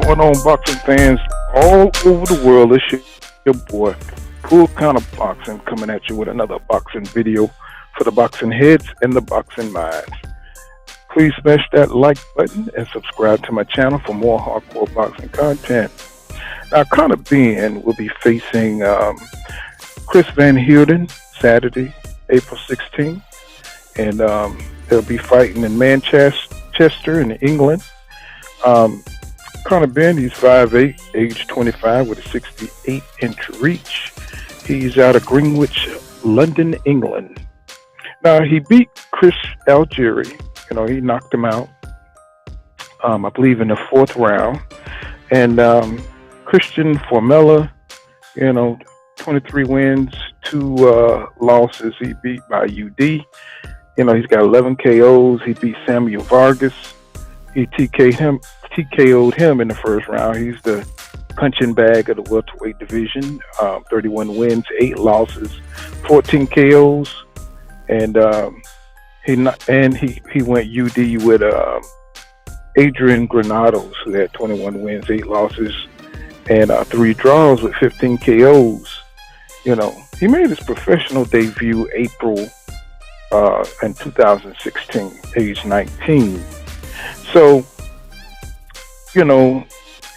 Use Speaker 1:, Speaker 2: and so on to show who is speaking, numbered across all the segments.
Speaker 1: going on, boxing fans all over the world? It's your boy, Full Kind of Boxing, coming at you with another boxing video for the boxing heads and the boxing minds. Please smash that like button and subscribe to my channel for more hardcore boxing content. Now, Conor Benn will be facing Chris Van Heerden Saturday, April 16th, and they'll be fighting in Manchester in England. Conor Benn, he's 5'8", age 25, with a 68-inch reach. He's out of Greenwich, London, England. Now, he beat Chris Algieri. You know, he knocked him out, I believe, in the 4th round. And Christian Formella, 23 wins, 2 losses. He beat by UD. He's got 11 KOs. He beat Samuel Vargas. He TKO'd him in the 1st round. He's the punching bag of the Welterweight Division. 31 wins, 8 losses, 14 KOs. And he went UD with Adrian Granados, who had 21 wins, 8 losses, and 3 draws with 15 KOs. He made his professional debut April in 2016, age 19. So,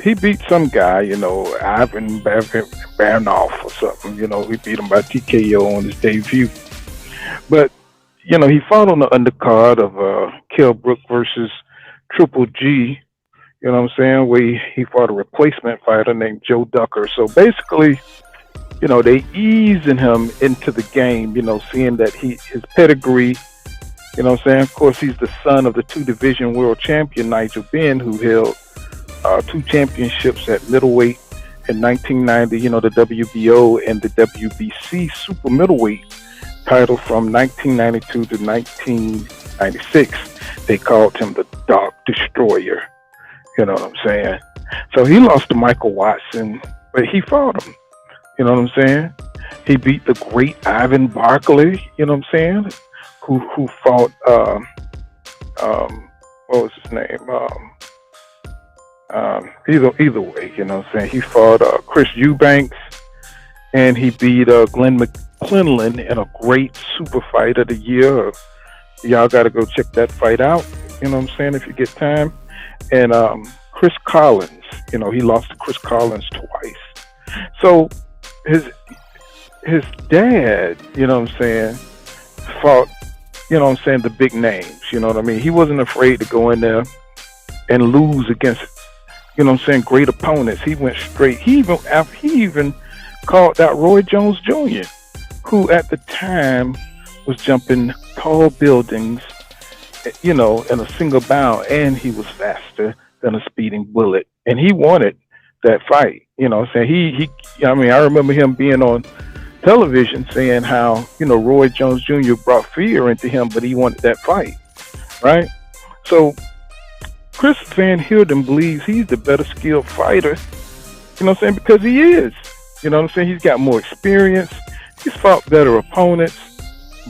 Speaker 1: he beat some guy, Ivan Barnoff or something. He beat him by TKO on his debut. But, he fought on the undercard of Kell Brook versus Triple G, where he fought a replacement fighter named Joe Ducker. So basically, they easing him into the game, seeing that his pedigree, Of course, he's the son of the 2-division world champion, Nigel Benn, who held 2 championships at middleweight in 1990, the WBO and the WBC super middleweight title from 1992 to 1996. They called him the Dark Destroyer. You know what I'm saying? So he lost to Michael Watson, but he fought him. You know what I'm saying? He beat the great Ivan Barkley, who fought, what was his name? Either way, he fought Chris Eubanks, and he beat Glenn McClellan in a great super fight of the year. Y'all got to go check that fight out, if you get time. And Chris Collins, he lost to Chris Collins twice. So his dad, fought, the big names, He wasn't afraid to go in there and lose against, great opponents. He went straight. He even called out Roy Jones Jr., who at the time was jumping tall buildings, in a single bound, and he was faster than a speeding bullet. And he wanted that fight, I remember him being on television saying how, Roy Jones Jr. brought fear into him, but he wanted that fight, right? So Chris Van Heerden believes he's the better skilled fighter, because he is, he's got more experience, he's fought better opponents,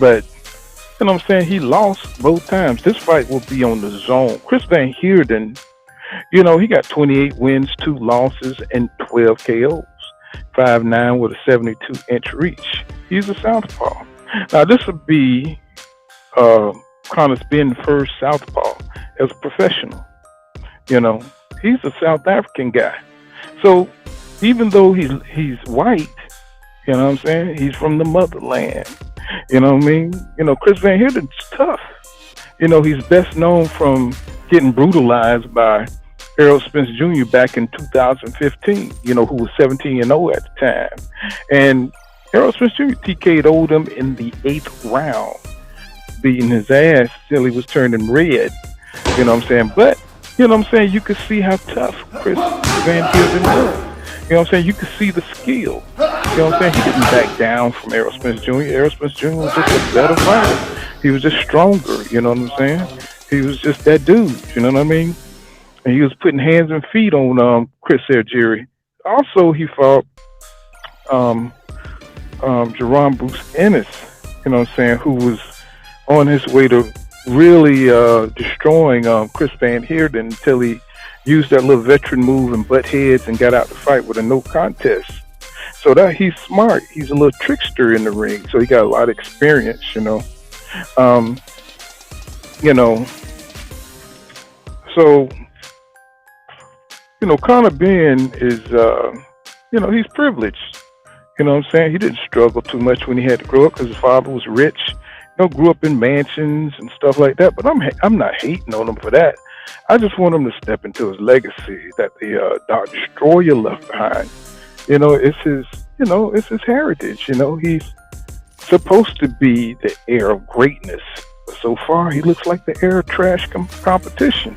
Speaker 1: but, he lost both times. This fight will be on the zone. Chris Van Heerden, he got 28 wins, 2 losses, and 12 KOs. 5'9" with a 72-inch reach. He's a southpaw. Now, this would be Conor Benn's first southpaw as a professional. He's a South African guy. So even though he's white, he's from the motherland. Chris Van Heerden's tough. He's best known from getting brutalized by Errol Spence Jr. back in 2015, who was 17-0 at the time. And Errol Spence Jr. TKO'd him in the 8th round, beating his ass till he was turning red. But, you could see how tough Chris Van Heerden was. You could see the skill. He didn't back down from Errol Spence Jr. Errol Spence Jr. was just a better fighter. He was just stronger, He was just that dude, And he was putting hands and feet on Chris Algieri. Also, he fought Jaron Bruce Ennis, who was on his way to really destroying Chris Van Heerden until he, used that little veteran move and butt heads and got out the fight with a no contest. So that he's smart. He's a little trickster in the ring. So he got a lot of experience, you know. So, Conor Benn is, he's privileged. You know what I'm saying? He didn't struggle too much when he had to grow up because his father was rich. Grew up in mansions and stuff like that. But I'm not hating on him for that. I just want him to step into his legacy that the Dark Destroyer left behind. It's his heritage. He's supposed to be the heir of greatness. But so far, he looks like the heir of trash competition.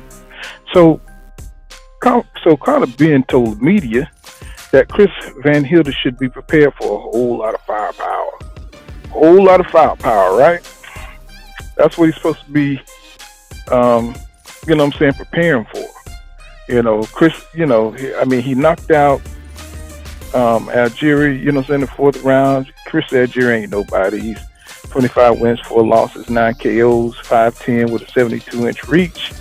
Speaker 1: So Conor Benn told the media that Chris Van Heerden should be prepared for a whole lot of firepower. A whole lot of firepower, right? That's what he's supposed to be, preparing for. Chris, he knocked out Algieri, in the fourth round. Chris Algieri ain't nobody. He's 25 wins, 4 losses, 9 KOs, 5'10" with a 72-inch reach.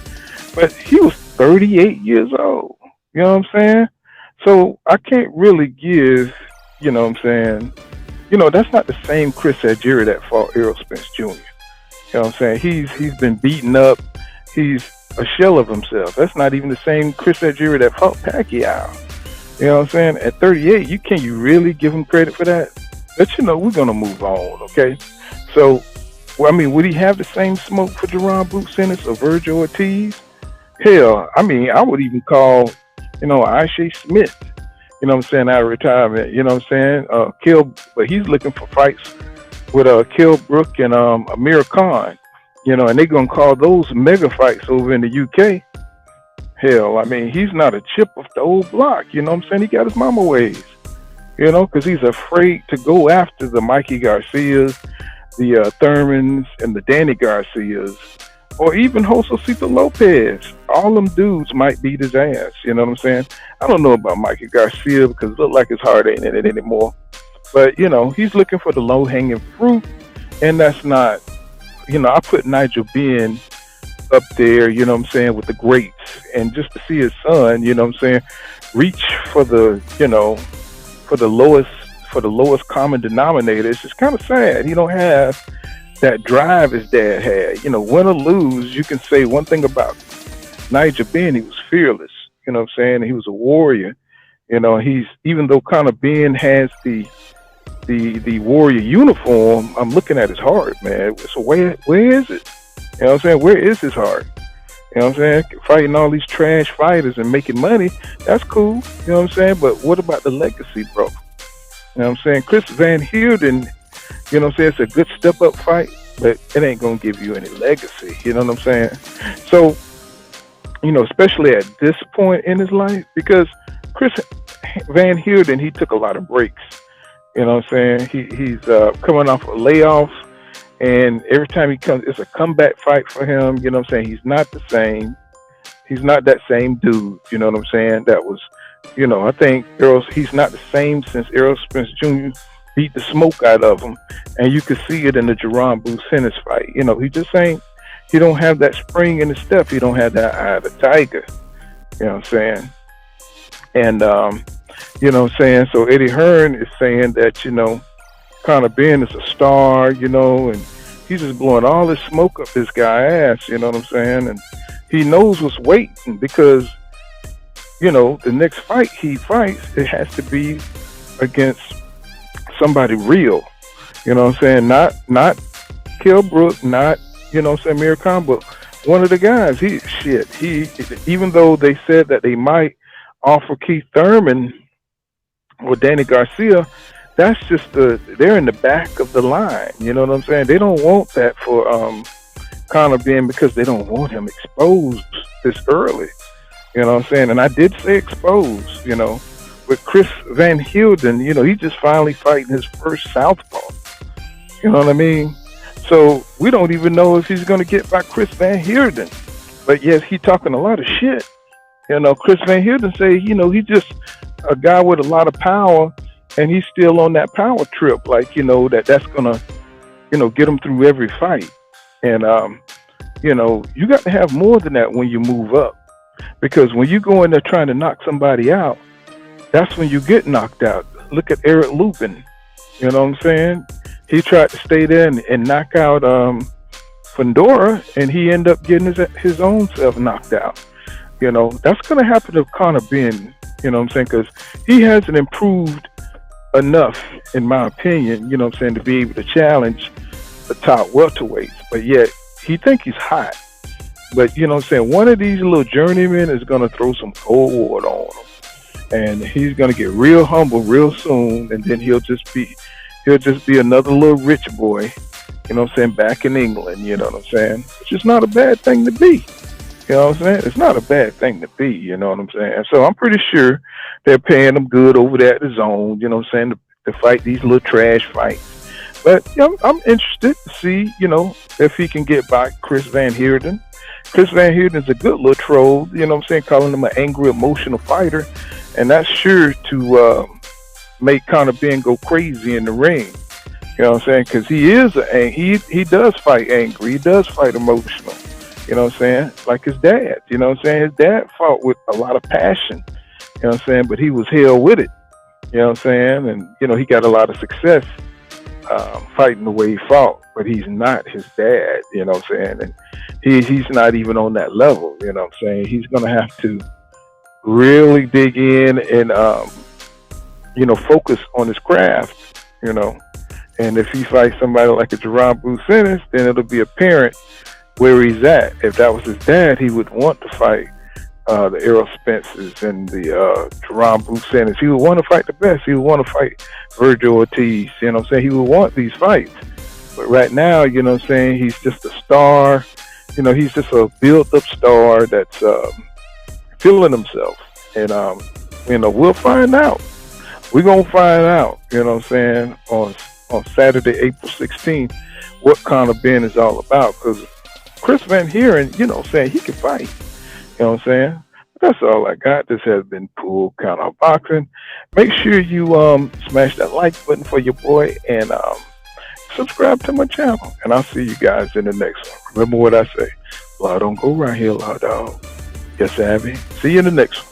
Speaker 1: But he was 38 years old. You know what I'm saying? So I can't really give, that's not the same Chris Algieri that fought Errol Spence Jr. You know what I'm saying? He's been beaten up. He's a shell of himself. That's not even the same Chris Algieri that fought Pacquiao. You know what I'm saying? At 38, can you really give him credit for that? But we're gonna move on, okay? So, would he have the same smoke for Jaron Ennis or Virgil Ortiz? Hell, I would even call, Aisha Smith, out of retirement, but he's looking for fights with Kell Brook and Amir Khan, and they're going to call those mega fights over in the UK. Hell, he's not a chip off the old block, He got his mama ways, because he's afraid to go after the Mikey Garcias, the Thurmans, and the Danny Garcias, or even Josecito Lopez. All them dudes might beat his ass, you know what I'm saying? I don't know about Mikey Garcia because it looked like his heart ain't in it anymore. But, he's looking for the low-hanging fruit, and that's not, I put Nigel Benn up there, with the greats, and just to see his son, reach for the, for the lowest common denominator. It's just kind of sad. He don't have that drive his dad had. Win or lose, you can say one thing about Nigel Benn, he was fearless. He was a warrior. He's, even though Conor Benn has the warrior uniform, I'm looking at his heart, man. So where is it? Where is his heart? Fighting all these trash fighters and making money, that's cool. But what about the legacy, bro? Chris Van Heerden, it's a good step-up fight, but it ain't going to give you any legacy. You know what I'm saying? So, especially at this point in his life, because Chris Van Heerden, he took a lot of breaks. He's coming off a layoff, and every time he comes, it's a comeback fight for him. He's not the same. He's not that same dude. That was, I think he's not the same since Errol Spence Jr. beat the smoke out of him, and you could see it in the Jaron Ennis fight. He just ain't. He don't have that spring in his step. He don't have that eye of the tiger. And so Eddie Hearn is saying that Conor Benn is a star, and he's just blowing all this smoke up this guy's ass. And he knows what's waiting because the next fight he fights, it has to be against somebody real. Not Kell Brook, not Amir Khan, but one of the guys. He even though they said that they might offer Keith Thurman or Danny Garcia, that's just they're in the back of the line. You know what I'm saying? They don't want that for Conor Benn because they don't want him exposed this early. You know what I'm saying? And I did say exposed, with Chris Van Heerden, he just finally fighting his first southpaw. You know what I mean? So we don't even know if he's going to get by Chris Van Heerden. But yes, he talking a lot of shit. Chris Van Heerden say, he's just a guy with a lot of power, and he's still on that power trip. Like, that's going to, get him through every fight. And, you got to have more than that when you move up. Because when you go in there trying to knock somebody out, that's when you get knocked out. Look at Eric Lubin. You know what I'm saying? He tried to stay there and knock out Fundora, and he ended up getting his own self knocked out. You know, that's going to happen to Conor Benn. You know what I'm saying? Because he hasn't improved enough, in my opinion, you know what I'm saying, to be able to challenge the top welterweights. But yet, he think he's hot. But, you know what I'm saying, one of these little journeymen is going to throw some cold water on him. And he's going to get real humble real soon, and then he'll just be another little rich boy, you know what I'm saying, back in England, you know what I'm saying? Which is not a bad thing to be. You know what I'm saying? It's not a bad thing to be, you know what I'm saying? So I'm pretty sure they're paying him good over there at the Zone, you know what I'm saying, to fight these little trash fights. But you know, I'm interested to see, you know, if he can get by Chris Van Heerden. Chris Van Heerden's a good little troll, you know what I'm saying, calling him an angry, emotional fighter. And that's sure to make Conor Benn go crazy in the ring. You know what I'm saying? Because he does fight angry. He does fight emotional. You know what I'm saying? Like his dad. You know what I'm saying? His dad fought with a lot of passion. You know what I'm saying? But he was hell with it. You know what I'm saying? And, you know, he got a lot of success fighting the way he fought. But he's not his dad. You know what I'm saying? And he's not even on that level. You know what I'm saying? He's going to have to really dig in and, you know, focus on his craft, you know. And if he fights somebody like a Jaron Ennis, then it'll be apparent where he's at. If that was his dad, he would want to fight the Errol Spences and the Jaron Ennis. He would want to fight the best. He would want to fight Virgil Ortiz. You know what I'm saying? He would want these fights. But right now, you know what I'm saying, he's just a star. You know, he's just a built-up star that's feeling himself. And, you know, we'll find out. We're going to find out, you know what I'm saying, on Saturday, April 16th, what Conor Benn is all about. Because Chris Van Heerden, you know what I'm saying, he can fight. You know what I'm saying? But that's all I got. This has been Pool Count Boxing. Make sure you smash that like button for your boy and subscribe to my channel. And I'll see you guys in the next one. Remember what I say. Law don't go right here, law dog. Yes, Abby. See you in the next one.